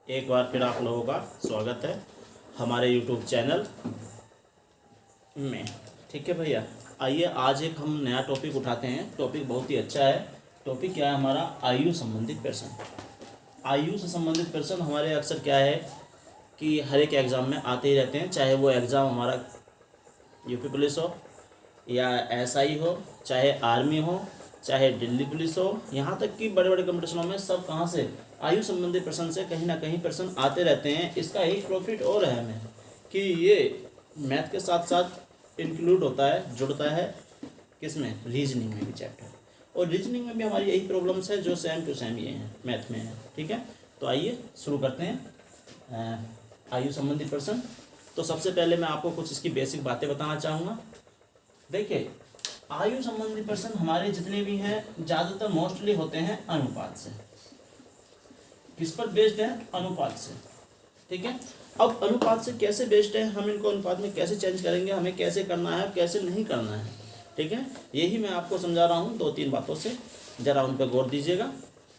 एक बार फिर आप लोगों का स्वागत है हमारे YouTube चैनल में। ठीक है भैया, आइए आज एक हम नया टॉपिक उठाते हैं। टॉपिक बहुत ही अच्छा है। टॉपिक क्या है हमारा? आयु संबंधित प्रश्न। आयु से संबंधित प्रश्न हमारे अक्सर क्या है कि हर एक एग्ज़ाम में आते ही रहते हैं, चाहे वो एग्ज़ाम हमारा यूपी पुलिस हो या एसआई हो, चाहे आर्मी हो, चाहे दिल्ली पुलिस हो, यहाँ तक कि बड़े बड़े कंपटीशनों में सब कहाँ से आयु संबंधी प्रश्न से कहीं ना कहीं प्रश्न आते रहते हैं। इसका एक प्रॉफिट और है हमें कि ये मैथ के साथ साथ इंक्लूड होता है, जुड़ता है किसमें? रीजनिंग में भी चैप्टर, और रीजनिंग में भी हमारी यही प्रॉब्लम्स है जो सेम टू सेम ये हैं मैथ में है। ठीक है, तो आइए शुरू करते हैं आयु संबंधी प्रश्न। तो सबसे पहले मैं आपको कुछ इसकी बेसिक बातें बताना चाहूँगा। देखिए, आयु संबंधी प्रश्न हमारे जितने भी हैं ज़्यादातर मोस्टली होते हैं अनुपात से। किस पर बेस्ड है? अनुपात से। ठीक है, अब अनुपात से कैसे बेस्ड है, हम इनको अनुपात में कैसे चेंज करेंगे, हमें कैसे करना है, कैसे नहीं करना है। ठीक है, यही मैं आपको समझा रहा हूँ 2-3 बातों से, ज़रा उन पर गौर दीजिएगा।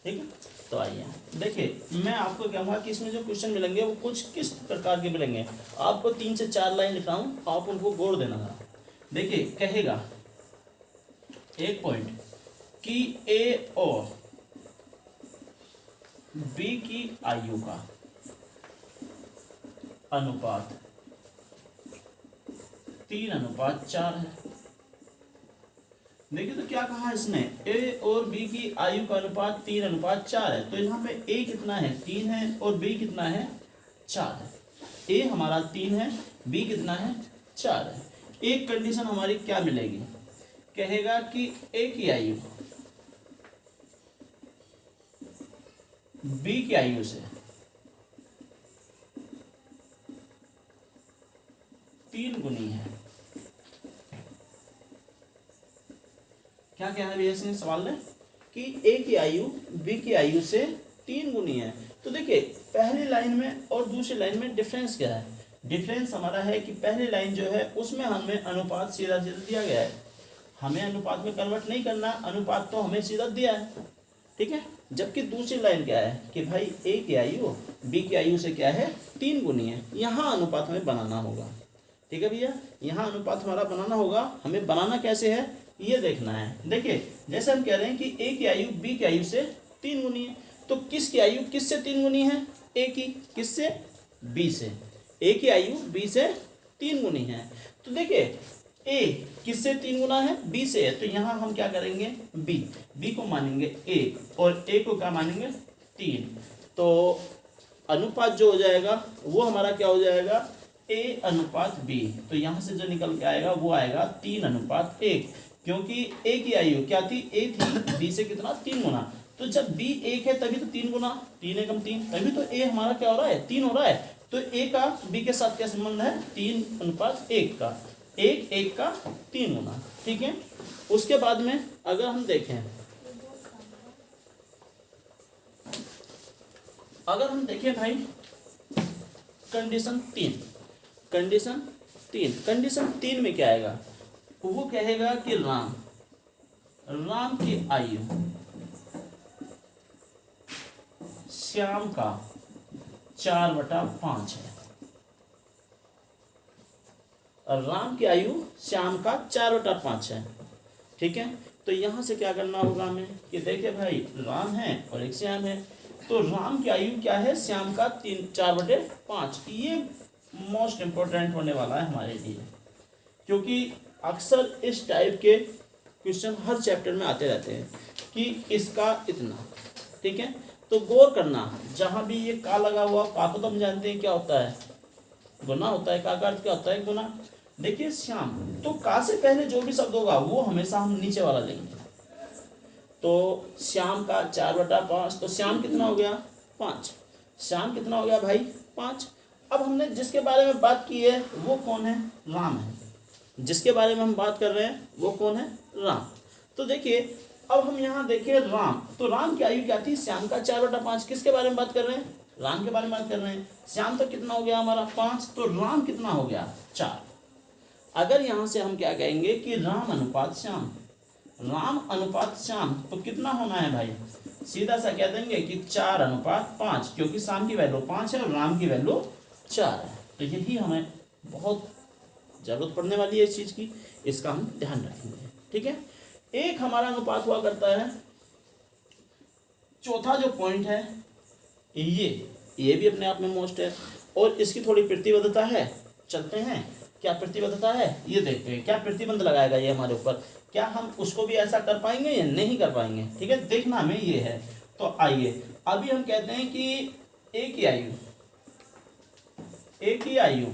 ठीक है, तो आइए देखिए, मैं आपको कहूँगा कि इसमें जो क्वेश्चन मिलेंगे वो कुछ किस प्रकार के मिलेंगे। आपको 3 से 4 लाइन लिखा हूँ, आप उनको गौर देना। देखिए, कहेगा एक पॉइंट कि ए और बी की आयु का अनुपात 3:4 है। देखिए, तो क्या कहा इसने? ए और बी की आयु का अनुपात 3:4 है। तो यहाँ पे ए कितना है? 3 है, और बी कितना है? 4 है। ए हमारा 3 है, बी कितना है? 4 है। एक कंडीशन हमारी क्या मिलेगी? कहेगा कि ए की आयु बी की आयु से 3 गुनी है। क्या कहना है भैया इसने सवाल में कि ए की आयु बी की आयु से 3 गुनी है। तो देखिए, पहली लाइन में और दूसरी लाइन में डिफरेंस क्या है? डिफरेंस हमारा है कि पहली लाइन जो है उसमें हमें अनुपात सीधा सीधा दिया गया है, हमें अनुपात में कन्वर्ट नहीं करना, अनुपात तो हमें सीधा दिया है। ठीक है, जबकि दूसरी लाइन क्या है कि भाई ए की आयु बी की आयु से क्या है? 3 गुनी है। यहाँ अनुपात हमें बनाना होगा। ठीक है भैया, यहाँ अनुपात हमारा बनाना होगा। हमें बनाना कैसे है ये देखना है। देखिए, जैसे हम कह रहे हैं कि ए की आयु बी की आयु से 3 गुनी है, तो किसकी आयु किससे 3 गुनी है? ए की। किससे? बी से। ए की आयु बी से 3 गुनी है। तो देखिए, ए किससे 3 गुना है? बी से है। तो यहाँ हम क्या करेंगे? बी को मानेंगे ए, और ए को क्या मानेंगे? 3। तो अनुपात जो हो जाएगा वो हमारा क्या हो जाएगा? ए अनुपात बी। तो यहाँ से जो निकल के आएगा वो आएगा 3:1, क्योंकि ए की आयु क्या थी? ए थी, बी से कितना? 3 गुना। तो जब बी 1 है तभी तो 3 गुना, 3 एकम 3, तभी तो ए हमारा क्या हो रहा है? 3 हो रहा है। तो ए का बी के साथ क्या संबंध है? 3:1 का, 1 का 3 गुना। ठीक है, उसके बाद में अगर हम देखें भाई कंडीशन 3 में क्या आएगा? वो कहेगा कि राम की आयु श्याम का 4/5 है। और राम की आयु श्याम का 4/5 है। ठीक है, तो यहाँ से क्या करना होगा हमें कि देखिए भाई, राम है और एक श्याम है, तो राम की आयु क्या है? श्याम का 4/5। ये मोस्ट इम्पोर्टेंट होने वाला है हमारे लिए, क्योंकि अक्सर इस टाइप के क्वेश्चन हर चैप्टर में आते रहते हैं कि इसका इतना। ठीक है, तो गौर करना, जहाँ भी ये का लगा हुआ, का को तो हम जानते हैं क्या होता है? गुना होता है। का अर्थ क्या होता है? गुना। देखिए, श्याम, तो का से पहले जो भी शब्द होगा वो हमेशा हम नीचे वाला लेंगे। तो श्याम का 4/5, तो श्याम कितना हो गया? 5। श्याम कितना हो गया भाई? 5। अब हमने जिसके बारे में बात की है वो कौन है? राम है। जिसके बारे में हम बात कर रहे हैं वो कौन है? राम। तो देखिए, अब हम यहाँ देखिए राम, तो राम की आयु क्या थी? श्याम का 4/5। किसके बारे में बात कर रहे हैं? राम के बारे में बात कर रहे हैं। श्याम तो कितना हो गया हमारा? 5। तो राम कितना हो गया? 4। अगर यहाँ से हम क्या कहेंगे कि राम अनुपात श्याम, राम अनुपात श्याम, तो कितना होना है भाई, सीधा सा कह देंगे कि 4:5, क्योंकि श्याम की वैल्यू 5 है और राम की वैल्यू 4 है। तो यही हमें बहुत जरूरत पड़ने वाली है इस चीज़ की, इसका हम ध्यान रखेंगे। ठीक है, एक हमारा अनुपात हुआ करता है, चौथा जो पॉइंट है ये भी अपने आप में मोस्ट है, और इसकी थोड़ी प्रतिबद्धता है। चलते हैं, क्या प्रतिबद्धता है ये देखते हैं, क्या प्रतिबंध लगाएगा ये हमारे ऊपर, क्या हम उसको भी ऐसा कर पाएंगे या नहीं कर पाएंगे। ठीक है, देखना हमें ये है। तो आइए अभी हम कहते हैं कि एक ही आयु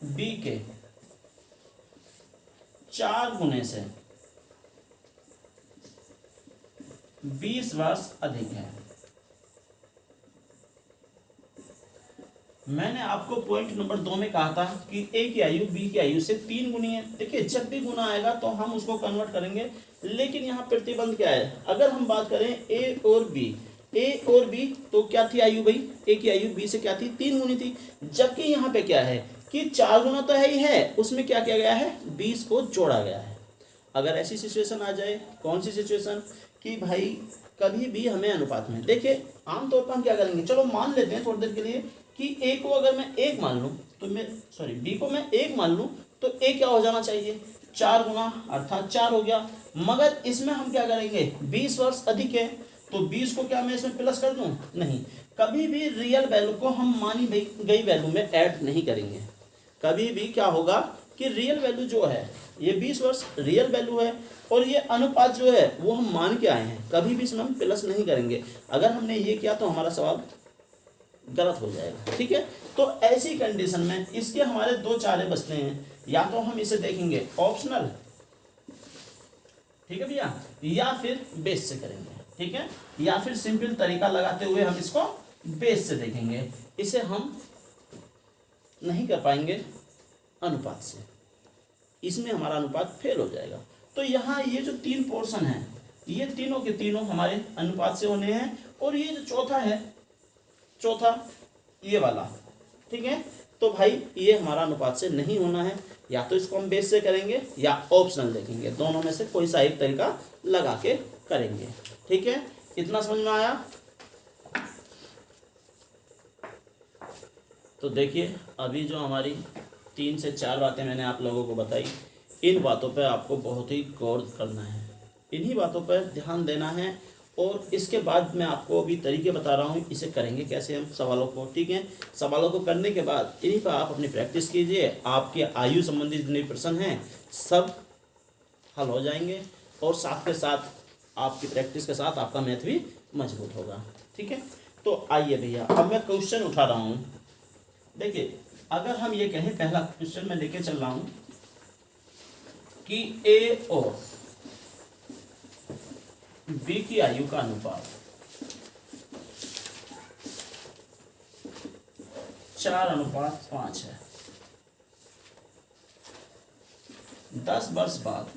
बी के 4 गुने से 20 वर्ष अधिक है। मैंने आपको पॉइंट नंबर 2 में कहा था कि ए की आयु बी की आयु से 3 गुनी है। देखिए, जब भी गुना आएगा तो हम उसको कन्वर्ट करेंगे, लेकिन यहाँ प्रतिबंध क्या है, अगर हम बात करें ए और बी तो क्या थी आयु भाई, ए की आयु बी से क्या थी, 3 गुनी थी। जबकि यहाँ पे क्या है कि 4 गुना तो है ही है, उसमें क्या किया गया है, 20 को जोड़ा गया है। अगर ऐसी सिचुएशन आ जाए, कौन सी सिचुएशन, कि भाई कभी भी हमें अनुपात में, देखिए आमतौर पर हम क्या करेंगे, चलो मान लेते हैं थोड़ी देर के लिए कि ए को अगर मैं 1 मान लूँ तो बी को मैं 1 मान लूँ तो ए क्या हो जाना चाहिए, 4 गुना अर्थात 4 हो गया। मगर इसमें हम क्या करेंगे, 20 वर्ष अधिक है, तो 20 को क्या मैं इसमें प्लस कर दूं, नहीं, कभी भी रियल वैल्यू को हम मानी गई वैल्यू में ऐड नहीं करेंगे। कभी भी क्या होगा कि रियल वैल्यू जो है, ये 20 वर्ष रियल वैल्यू है और ये अनुपात जो है वो हम मान के आए हैं, कभी भी इसमें हम प्लस नहीं करेंगे। अगर हमने ये किया तो हमारा सवाल गलत हो जाएगा। ठीक है, तो ऐसी कंडीशन में इसके हमारे 2 चारे बचते हैं, या तो हम इसे देखेंगे ऑप्शनल, ठीक है भैया, या फिर बेस से करेंगे। ठीक है, या फिर सिंपल तरीका लगाते हुए हम इसको बेस से देखेंगे। इसे हम नहीं कर पाएंगे अनुपात से, इसमें हमारा अनुपात फेल हो जाएगा। तो यहाँ ये जो 3 पोर्शन है, ये तीनों के तीनों हमारे अनुपात से होने हैं, और ये जो चौथा ये वाला, ठीक है, तो भाई ये हमारा अनुपात से नहीं होना है। या तो इसको हम बेस से करेंगे या ऑप्शनल देखेंगे, दोनों में से कोई सा एक तरीका लगा के करेंगे। ठीक है, इतना समझ में आया। तो देखिए, अभी जो हमारी 3 से 4 बातें मैंने आप लोगों को बताई, इन बातों पर आपको बहुत ही गौर करना है, इन्हीं बातों पर ध्यान देना है। और इसके बाद मैं आपको अभी तरीके बता रहा हूँ, इसे करेंगे कैसे हम सवालों को। ठीक है, सवालों को करने के बाद इन्हीं पर आप अपनी प्रैक्टिस कीजिए, आपके आयु संबंधित जितने प्रश्न हैं सब हल हो जाएंगे, और साथ के साथ आपकी प्रैक्टिस के साथ आपका मैथ भी मजबूत होगा। ठीक है, तो आइए भैया, अब मैं क्वेश्चन उठा रहा हूँ। देखिए, अगर हम ये कहें, पहला क्वेश्चन मैं लेके चल रहा हूँ कि ए और बी की आयु का अनुपात 4:5 है। 10 वर्ष बाद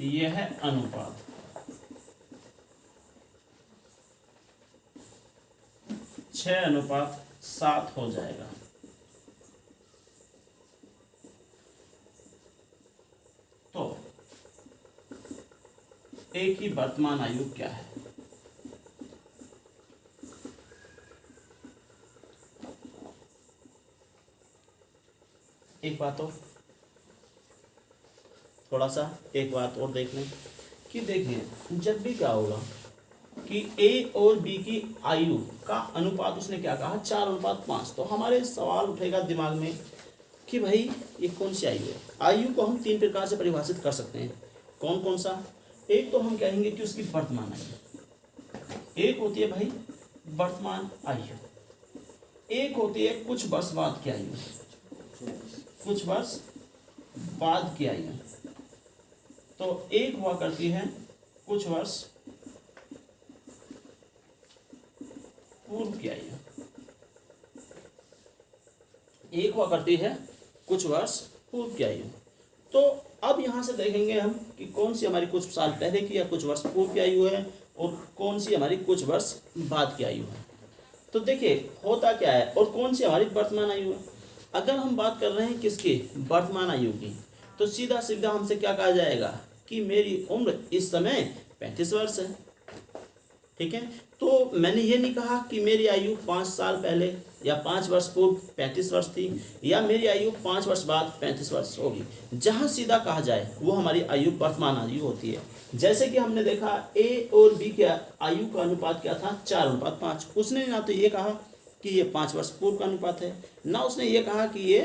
यह अनुपात 6:7 हो जाएगा। तो ए की वर्तमान आयु क्या है? एक बात और, थोड़ा सा एक बात और देख लें कि देखिए, जब भी क्या होगा कि ए और बी की आयु का अनुपात उसने क्या कहा, 4:5। तो हमारे सवाल उठेगा दिमाग में कि भाई ये कौन सी आयु है। आयु को हम 3 प्रकार से परिभाषित कर सकते हैं। कौन कौन सा? एक तो हम कहेंगे कि उसकी वर्तमान आयु, एक होती है भाई वर्तमान आयु, एक होती है कुछ वर्ष बाद की आयु, कुछ वर्ष बाद की आयु। तो एक हुआ करती है कुछ वर्ष पूर्व की आयु, एक हुआ करती है कुछ वर्ष पूर्व की आयु। तो अब यहाँ से देखेंगे हम कि कौन सी हमारी कुछ साल पहले की या कुछ वर्ष पूर्व की आयु है और कौन सी हमारी कुछ वर्ष बाद की आयु है। तो देखिए होता क्या है और कौन सी हमारी वर्तमान आयु है। अगर हम बात कर रहे हैं किसकी, वर्तमान आयु की, तो सीधा सीधा हमसे क्या कहा जाएगा कि मेरी उम्र इस समय 35 वर्ष है। ठीक है, तो मैंने ये नहीं कहा कि मेरी आयु 5 साल पहले या 5 वर्ष पूर्व 35 वर्ष थी, या मेरी आयु 5 वर्ष बाद 35 वर्ष होगी। जहाँ सीधा कहा जाए वो हमारी आयु वर्तमान आयु होती है। जैसे कि हमने देखा ए और बी के आयु का अनुपात क्या था, 4:5। उसने ना तो ये कहा कि ये 5 वर्ष पूर्व का अनुपात है, ना उसने ये कहा कि ये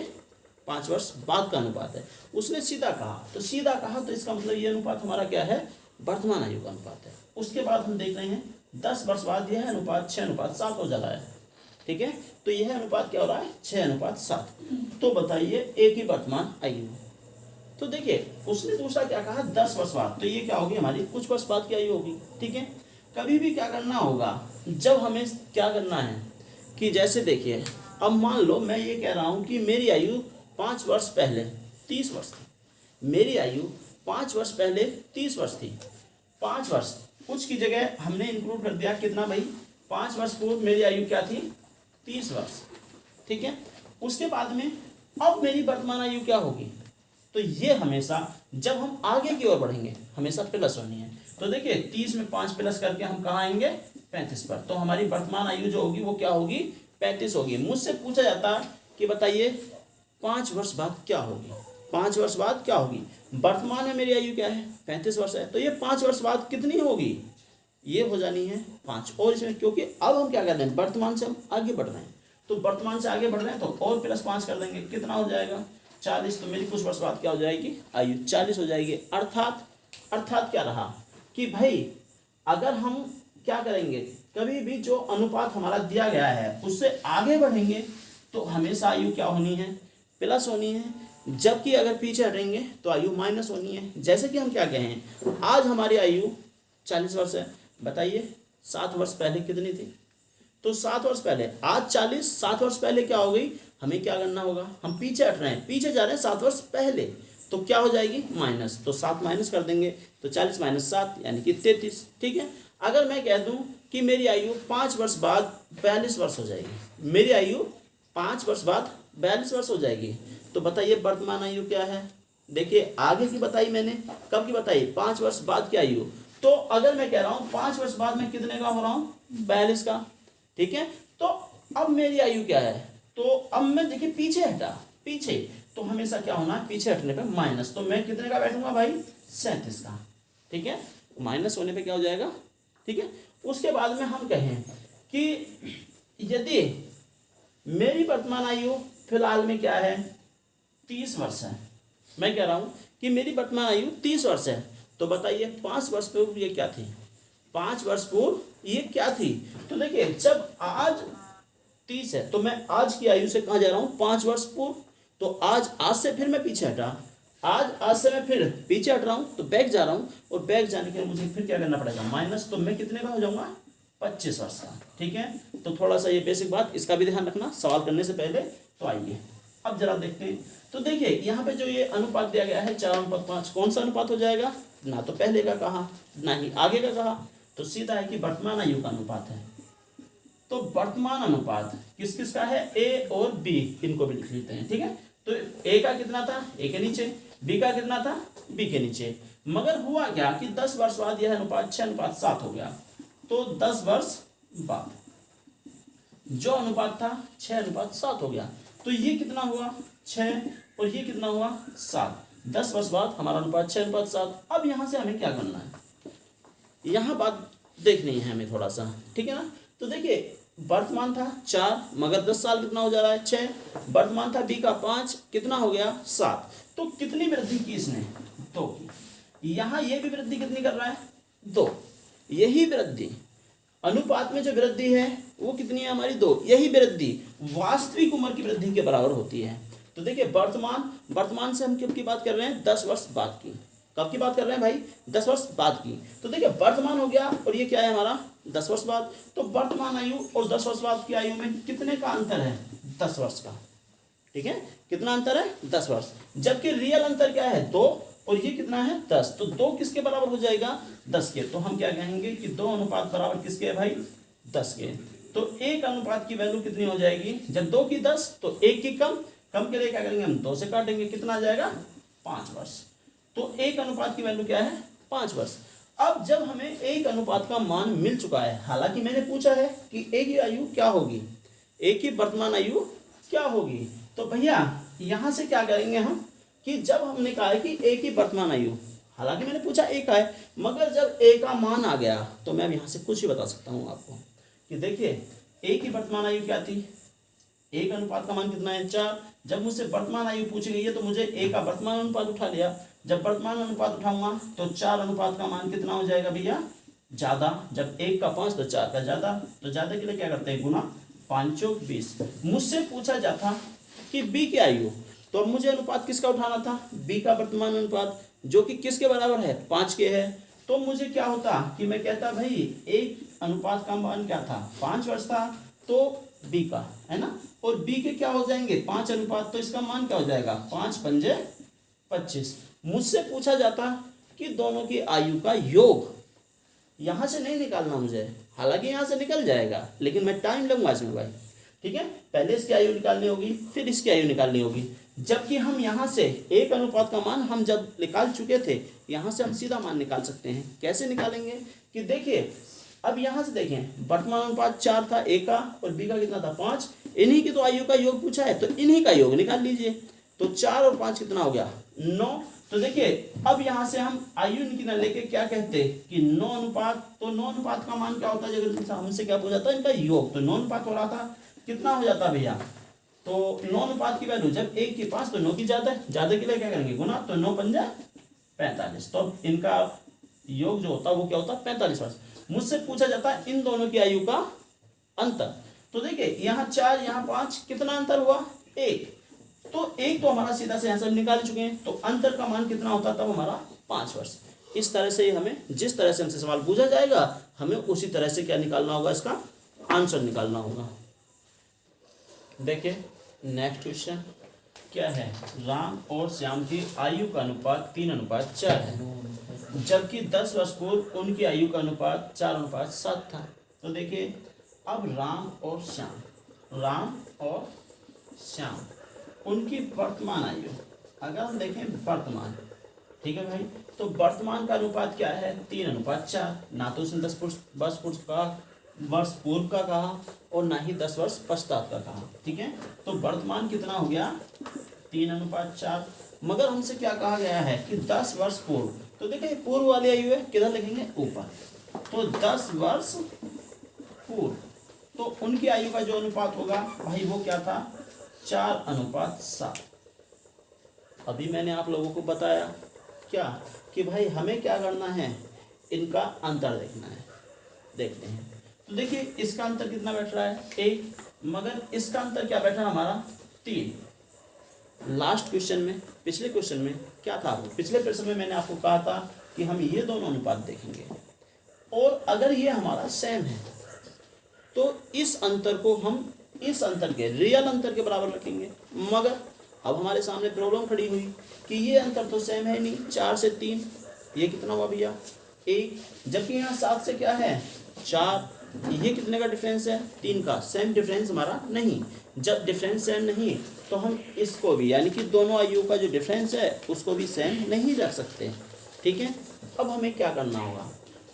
5 वर्ष बाद का अनुपात है। उसने सीधा कहा, तो सीधा कहा तो इसका मतलब ये अनुपात हमारा क्या है, वर्तमान आयु का अनुपात है। उसके बाद हम देख रहे हैं 10 वर्ष बाद यह अनुपात 6:7 हो जा रहा है। ठीक है, तो यह अनुपात क्या हो रहा है, 6:7। तो बताइए ए की वर्तमान आयु। तो देखिए उसने दूसरा क्या कहा, 10 वर्ष बाद, तो ये क्या होगी, हमारी कुछ वर्ष बाद की आयु होगी। ठीक है, कभी भी क्या करना होगा, जब हमें क्या करना है कि जैसे देखिए अब मान लो मैं ये कह रहा हूँ कि मेरी आयु 5 वर्ष पहले 30 वर्ष थी। मेरी आयु 5 वर्ष पहले 30 वर्ष थी। 5 वर्ष कुछ की जगह हमने इंक्लूड कर दिया कितना भाई, 5 वर्ष पूर्व मेरी आयु क्या थी, 30 वर्ष। ठीक है, उसके बाद में अब मेरी वर्तमान आयु क्या होगी, तो ये हमेशा जब हम आगे की ओर बढ़ेंगे हमेशा प्लस होनी है। तो देखिए 30 में 5 प्लस करके हम कहाँ आएंगे, 35 पर। तो हमारी वर्तमान आयु जो होगी वो क्या होगी, 35 होगी। मुझसे पूछा जाता कि बताइए 5 वर्ष बाद क्या होगी, 5 वर्ष बाद क्या होगी। वर्तमान में मेरी आयु क्या है, 35 वर्ष है, तो ये 5 वर्ष बाद कितनी होगी, ये हो जानी है 5। और इसमें क्योंकि अब हम क्या कर रहे हैं, वर्तमान से हम आगे बढ़ रहे हैं, तो वर्तमान से आगे बढ़ रहे हैं तो और +5 कर देंगे, कितना हो जाएगा 40। तो मेरी कुछ वर्ष बाद क्या हो जाएगी, आयु 40 हो जाएगी। अर्थात क्या रहा कि भाई अगर हम क्या करेंगे, कभी भी जो अनुपात हमारा दिया गया है उससे आगे बढ़ेंगे तो हमेशा आयु क्या होनी है, प्लस होनी है, जबकि अगर पीछे हटेंगे तो आयु माइनस होनी है। जैसे कि हम क्या कहें, आज हमारी आयु 40 वर्ष है, बताइए 7 वर्ष पहले कितनी थी, तो 7 वर्ष पहले, आज 40, 7 वर्ष पहले क्या हो गई, हमें क्या करना होगा, हम पीछे हट रहे हैं, पीछे जा रहे हैं 7 वर्ष पहले, तो क्या हो जाएगी माइनस, तो 7 माइनस कर देंगे, तो 40 - 7 यानी कि 33। ठीक है, अगर मैं कह दूं कि मेरी आयु 5 वर्ष बाद 42 वर्ष हो जाएगी, मेरी आयु 5 वर्ष बाद 42 वर्ष हो जाएगी, तो बताइए वर्तमान आयु क्या है। देखिए आगे की बताई मैंने, कब की बताई, 5 वर्ष बाद की आयु। तो अगर मैं कह रहा हूँ 5 वर्ष बाद में कितने का हो रहा हूँ, 42 का। ठीक है, तो अब मेरी आयु क्या है, तो अब मैं देखिए पीछे हटा, पीछे, तो हमेशा क्या होना है, पीछे हटने पे माइनस, तो मैं कितने का बैठूंगा भाई, 37 का। ठीक है, माइनस होने पे क्या हो जाएगा। ठीक है, उसके बाद में हम कहें कि यदि मेरी वर्तमान आयु फिलहाल में क्या है, 30 वर्ष है, मैं कह रहा हूं कि मेरी वर्तमान आयु 30 वर्ष है, तो बताइए 5 वर्ष पूर्व ये क्या थी, 5 वर्ष पूर्व ये क्या थी। तो देखिए जब आज 30 है तो मैं आज की आयु से कहाँ जा रहा हूँ, 5 वर्ष पूर्व, तो आज से फिर मैं पीछे हटा, आज से मैं फिर पीछे हट रहा हूँ, तो बैक जा रहा हूँ, और बैक जाने के लिए मुझे फिर क्या करना पड़ेगा, माइनस, तो मैं कितने का हो जाऊंगा, 25 वर्ष का। ठीक है, तो थोड़ा सा ये बेसिक बात, इसका भी ध्यान रखना सवाल करने से पहले। तो आइए अब जरा देखते हैं, तो देखिए यहाँ पे जो ये अनुपात दिया गया है 4:5, कौन सा अनुपात हो जाएगा, ना तो पहले का कहा ना ही आगे का कहा, तो सीधा है कि वर्तमान आयु का अनुपात है। तो वर्तमान अनुपात किस किस का है, ए और बी, इनको भी लिख लेते हैं। ठीक है, तो ए का कितना था, ए के नीचे, बी का कितना था, बी के नीचे। मगर हुआ क्या कि 10 वर्ष बाद यह अनुपात 6:7 हो गया, तो 10 वर्ष बाद जो अनुपात था 6:7 हो गया, तो ये कितना हुआ 6, और ये कितना हुआ 7। 10 वर्ष बाद हमारा अनुपात 6:7। अब यहाँ से हमें क्या करना है, यहाँ बात देखनी है हमें थोड़ा सा। ठीक है ना, तो देखिए वर्तमान था 4, मगर 10 साल कितना हो जा रहा है 6, वर्तमान था बी का 5, कितना हो गया 7, तो कितनी वृद्धि की इसने, 2 की। यहाँ ये भी वृद्धि कितनी कर रहा है, 2। यही वृद्धि अनुपात में जो वृद्धि है वो कितनी है हमारी, 2। यही वृद्धि वास्तविक उम्र की वृद्धि के बराबर होती है। तो देखिए वर्तमान से हम कब की बात कर रहे हैं, 10 वर्ष बाद की। कब की बात कर रहे हैं भाई, 10 वर्ष बाद की। तो देखिए वर्तमान हो गया, और ये क्या है हमारा 10 वर्ष बाद। तो वर्तमान आयु और 10 वर्ष बाद की आयु में कितने का अंतर है, 10 वर्ष का। ठीक है, कितना अंतर है, 10 वर्ष, जबकि रियल अंतर क्या है 2, और ये कितना है 10, तो 2 किसके बराबर हो जाएगा, 10 के। तो हम क्या कहेंगे कि 2 अनुपात बराबर किसके है भाई, 10 के। तो 1 अनुपात की वैल्यू कितनी हो जाएगी, जब 2 की 10 तो 1 की कम के लिए क्या करेंगे हम, 2 से काटेंगे, कितना आ जाएगा 5 वर्ष। तो 1 अनुपात की वैल्यू क्या है 5 वर्ष। अब जब हमें 1 अनुपात का मान मिल चुका है, हालांकि मैंने पूछा है कि A की आयु क्या होगी, A की वर्तमान आयु क्या होगी, तो भैया यहाँ से क्या करेंगे हम कि जब हमने कहा है कि A की वर्तमान आयु, हालांकि मैंने पूछा A का है, मगर जब A का मान आ गया तो मैं अब यहाँ से कुछ ही बता सकता हूँ आपको कि देखिए A की वर्तमान आयु क्या थी, 1 अनुपात का मान कितना है 4। जब मुझसे वर्तमान आयु पूछी गई है तो मुझे A का वर्तमान अनुपात उठा लिया। जब वर्तमान अनुपात उठाऊंगा तो 4 अनुपात का मान कितना हो जाएगा भैया ज़्यादा। जब 1 का 5 तो 4 का ज़्यादा, तो ज़्यादा के लिए क्या करते हैं गुना, 5 चौक 20। मुझसे पूछा जाता कि B की आयु, तो अब मुझे अनुपात किसका उठाना था, B का वर्तमान अनुपात, जो कि किसके बराबर है 5 के है। तो मुझे क्या होता कि मैं कहता भाई 1 अनुपात का मान क्या था 5 वर्ष था, तो B का है ना, और B के क्या हो जाएंगे 5 अनुपात, तो इसका मान क्या हो जाएगा 5 पंजे 25। मुझसे पूछा जाता कि दोनों की आयु का योग, यहाँ से नहीं निकालना मुझे, हालांकि यहाँ से निकल जाएगा लेकिन मैं टाइम लूंगा इसमें भाई, ठीक है। पहले इसकी आयु निकालनी होगी फिर इसकी आयु निकालनी होगी, जबकि हम यहाँ से 1 अनुपात का मान हम जब निकाल चुके थे, यहाँ से हम सीधा मान निकाल सकते हैं। कैसे निकालेंगे कि देखिए अब यहाँ से देखें वर्तमान अनुपात 4 था A का और B का कितना था 5, इन्हीं की तो आयु का योग पूछा है तो इन्हीं का योग निकाल लीजिए। तो 4 और 5 कितना हो गया 9। तो देखिए अब यहाँ से हम आयु निकाल लेके क्या कहते कि 9 अनुपात, तो 9 अनुपात का मान क्या होता है, जब हमसे क्या पूछा था इनका योग, तो 9 अनुपात हो रहा था, कितना हो जाता भैया, तो 9 अनुपात की वैल्यू जब 1 के 5 तो 9 की ज़्यादा है, ज़्यादा के लिए क्या करेंगे गुना, तो 9 पंजा 45। तो इनका योग जो होता है वो क्या होता है 45 वर्ष। मुझसे पूछा जाता है इन दोनों की आयु का अंतर, तो देखिए यहाँ 4 यहाँ 5 कितना अंतर हुआ 1, तो 1 तो हमारा सीधा से यहाँ से निकाल चुके हैं, तो अंतर का मान कितना होता था हमारा 5 वर्ष। इस तरह से हमें जिस तरह से हमसे सवाल पूछा जाएगा हमें उसी तरह से क्या निकालना होगा, इसका आंसर निकालना होगा। देखिए नेक्स्ट क्वेश्चन क्या है, राम और श्याम की आयु का अनुपात 3:4 है, जबकि 10 वर्ष पूर्व उनकी आयु का अनुपात 4:7 था। तो देखिए अब राम और श्याम उनकी वर्तमान आयु, अगर हम देखें वर्तमान, ठीक है भाई, तो वर्तमान का अनुपात क्या है 3:4। ना तो उसने 10 वर्ष पूर्व का कहा और ना ही 10 वर्ष पश्चात का कहा, ठीक है। तो वर्तमान कितना हो गया 3:4, मगर हमसे क्या कहा गया है कि 10 वर्ष पूर्व, तो देखिए पूर्व वाली आयु है किधर लिखेंगे ऊपर, तो 10 वर्ष पूर्व, तो उनकी आयु का जो अनुपात होगा भाई वो क्या था 4:7। अभी मैंने आप लोगों को बताया क्या कि भाई हमें क्या करना है, इनका अंतर देखना है। देखते हैं तो देखिए इसका अंतर कितना बैठ रहा है 1, मगर इसका अंतर क्या बैठा हमारा 3। लास्ट क्वेश्चन में, पिछले क्वेश्चन में क्या था, पिछले प्रश्न में मैंने आपको कहा था कि हम ये दोनों अनुपात देखेंगे और अगर ये हमारा सेम है तो इस अंतर को हम इस अंतर के रियल अंतर के बराबर रखेंगे। मगर अब हमारे सामने प्रॉब्लम खड़ी हुई कि ये अंतर तो सेम है नहीं, 4 से 3 ये कितना हुआ भैया 1, जबकि यहाँ 7 से क्या है 4, ये कितने का डिफरेंस है 3 का, सेम डिफरेंस हमारा नहीं। जब डिफरेंस सेम नहीं तो हम इसको भी यानी कि दोनों आयु का जो डिफरेंस है उसको भी सेम नहीं रख सकते, ठीक है। अब हमें क्या करना होगा,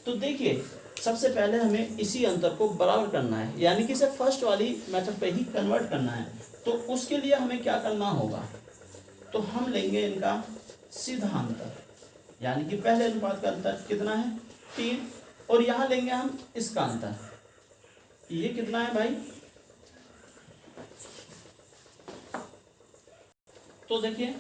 तो देखिए सबसे पहले हमें इसी अंतर को बराबर करना है, यानी कि इसे फर्स्ट वाली मेथड पे ही कन्वर्ट करना है। तो उसके लिए हमें क्या करना होगा, तो हम लेंगे इनका सीधा अंतर, यानी कि पहले अनुपात का अंतर कितना है 3, और यहाँ लेंगे हम इसका अंतर, ये कितना है भाई, तो देखिए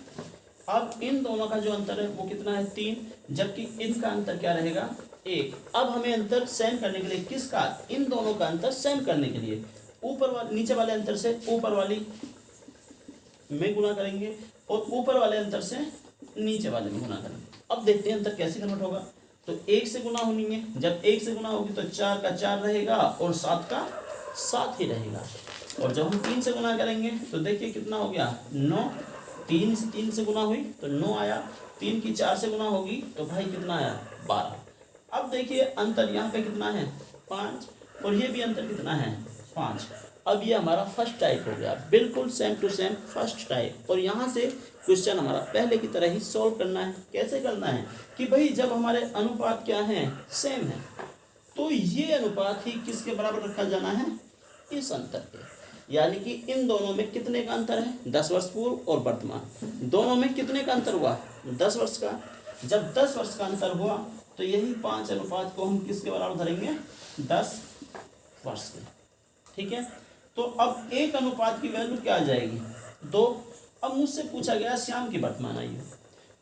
अब इन दोनों का जो अंतर है वो कितना है 3, जबकि इनका अंतर क्या रहेगा 1। अब हमें अंतर सेम करने के लिए किसका, इन दोनों का अंतर सेम करने के लिए ऊपर वाले नीचे वाले अंतर से ऊपर वाली में गुना करेंगे और ऊपर वाले अंतर से नीचे वाले में गुना करेंगे। अब देखते हैं अंतर कैसे कन्वर्ट होगा, तो 1 से गुना होनी है, जब 1 से गुना होगी तो 4 का 4 रहेगा और 7 का 7 ही रहेगा, और जब हम 3 से गुना करेंगे तो देखिए कितना हो गया 9, 3 से गुना हुई तो 9 आया, 3 की 4 से गुना होगी तो भाई कितना आया 12। अब देखिए अंतर यहाँ पे कितना है 5, और ये भी अंतर कितना है 5, अब ये हमारा फर्स्ट टाइप हो गया, बिल्कुल same to same first type. और यहाँ से क्वेश्चन हमारा पहले की तरह ही सॉल्व करना है। कैसे करना है कि भाई जब हमारे अनुपात क्या हैं, सेम है, तो ये अनुपात ही किसके बराबर रखा जाना है, इस अंतर के। यानी कि इन दोनों में कितने का अंतर है, 10 वर्ष पूर्व और वर्तमान, दोनों में कितने का अंतर हुआ, 10 वर्ष का। जब 10 वर्ष का अंतर हुआ तो यही 5 अनुपात को हम किसके बराबर धरेंगे, 10 वर्ष के। ठीक है, तो अब एक अनुपात की वैल्यू क्या आ जाएगी, 2। अब मुझसे पूछा गया श्याम की वर्तमान आयु,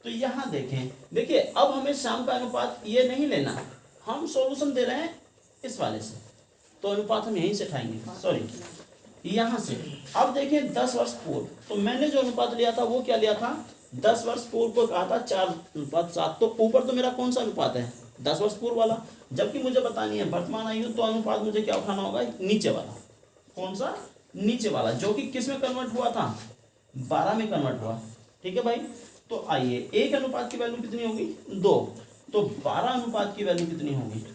तो यहाँ देखें, देखिए अब हमें श्याम का अनुपात ये नहीं लेना, हम सॉल्यूशन दे रहे हैं इस वाले से, तो अनुपात हम यहीं से उठाएंगे, सॉरी यहाँ से। अब देखें 10 वर्ष पूर्व, तो मैंने जो अनुपात लिया था वो क्या लिया था, 10 वर्ष पूर्व को कहा था 4:7, तो ऊपर तो मेरा कौन सा अनुपात है, 10 वर्ष पूर्व वाला। जबकि मुझे बतानी है वर्तमान आयु, तो अनुपात मुझे क्या उठाना होगा, नीचे वाला। कौन सा, नीचे वाला, जो कि किस में कन्वर्ट हुआ था, 12 में कन्वर्ट हुआ। ठीक है भाई, तो आइए एक अनुपात की वैल्यू कितनी होगी, 2, तो 12 अनुपात की वैल्यू कितनी होगी,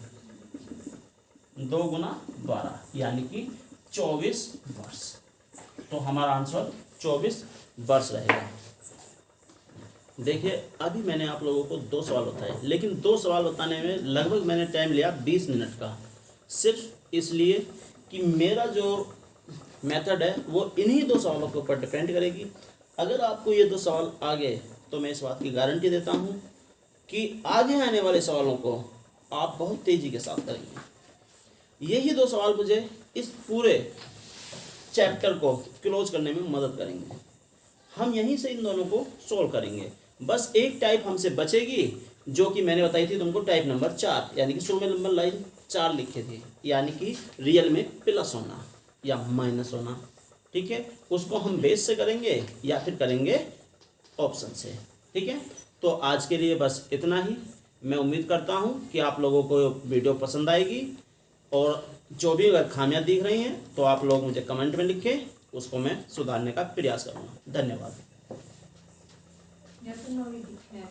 2 गुना 12, यानी कि 24 वर्ष। तो हमारा आंसर 24 वर्ष रहेगा। देखिए अभी मैंने आप लोगों को 2 सवाल बताए, लेकिन 2 सवाल बताने में लगभग मैंने टाइम लिया 20 मिनट का, सिर्फ इसलिए कि मेरा जो मेथड है वो इन्हीं 2 सवालों के ऊपर डिपेंड करेगी। अगर आपको ये 2 सवाल आ गए तो मैं इस बात की गारंटी देता हूँ कि आगे आने वाले सवालों को आप बहुत तेज़ी के साथ करेंगे। यही 2 सवाल मुझे इस पूरे चैप्टर को क्लोज करने में मदद करेंगे। हम यहीं से इन दोनों को सोल्व करेंगे। बस एक टाइप हमसे बचेगी, जो कि मैंने बताई थी तुमको, टाइप नंबर 4, यानी कि 100 में नंबर लाइन 4 लिखे थे, यानी कि रियल में प्लस होना या माइनस होना। ठीक है, उसको हम बेस से करेंगे या फिर करेंगे ऑप्शन से। ठीक है, तो आज के लिए बस इतना ही। मैं उम्मीद करता हूँ कि आप लोगों को वीडियो पसंद आएगी, और जो भी अगर खामियां दिख रही हैं तो आप लोग मुझे कमेंट में लिखें, उसको मैं सुधारने का प्रयास करूँगा। धन्यवाद।